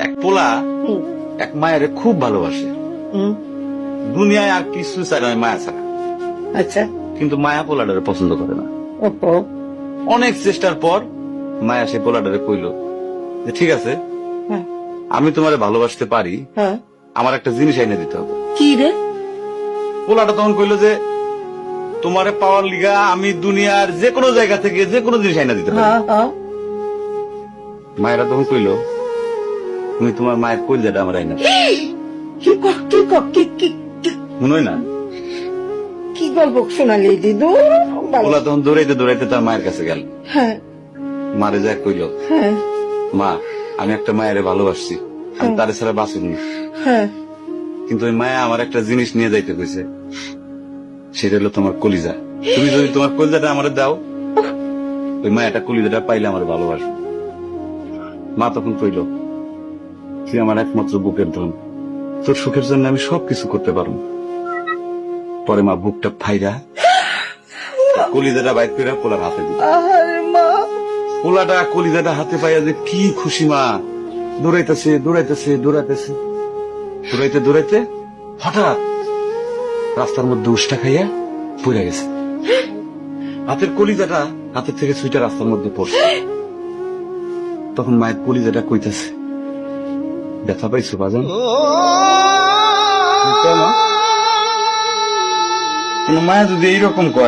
এক পোলা হুম, এক মায়ের খুব ভালোবাসে, হুম, দুনিয়ায় আর কিছু চায় না, ওই মায়া ছাড়া। আচ্ছা। কিন্তু মায়া পোলাটারে পছন্দ করে না। ওহো। অনেক চেষ্টার পর মায়া সে পোলাটারে কইল যে ঠিক আছে, হ্যাঁ, আমি তোমারে ভালোবাসতে পারি, হ্যাঁ। আমার একটা জিনিস এনে দিতে হবে। কি রে? পোলাটা তখন কইল যে তোমারে পাওয়ার লিগা আমি দুনিয়ার যে কোনো জায়গা থেকে যে কোনো জিনিস এনে দিতে পারি। হ্যাঁ, হ্যাঁ। মায়েরা তখন কইল তুমি তোমার মায়ের কইলজাটা আমার আইনা দাও। কি কি মনে হয় না? কি গল্প শোনালি দিদু? পোলা তখন দৌড়াইতে দৌড়াইতে তার মায়ের কাছে গেল, হ্যাঁ, মারে যায় কইল হ্যাঁ, মা আমি একটা মায়েরে ভালোবাসছি, আমি তারে ছাড়া বাঁচিনি, হ্যাঁ। কিন্তু ওই মায়া আমার একটা জিনিস নিয়ে যাইতে কইছে, সেটা হলো তোমার কলিজা। তুমি যদি তোমার কলিজাটা আমারে দাও, ওই মায়াটা কলিজাটা পাইলে আমার ভালোবাসবে। মা তখন কইল তুই আমার একমাত্র বুকের ধন, তোর সুখের জন্য আমি সবকিছু করতে পারবো। পরে মা বুকটা ফাইরা কলিজাটা বাইর করে পোলার হাতে দিল। আরে মা। পোলাটা কলিজাটা হাতে পাইয়া যে কি খুশি, মা দৌড়াইতেছে দৌড়াইতেছে দৌড়াইতেছে, দৌড়াইতে দৌড়াইতে হঠাৎ রাস্তার মধ্যে উষ্টা খাইয়া পড়ে গেছে। হাতের কলিজাটা হাতের থেকে ছুইটা রাস্তার মধ্যে পড়ছে। তখন মায়ের কলিজাটা কইতেছে ব্যথা পাইছো বাজান? মায়া যদি এইরকম কয়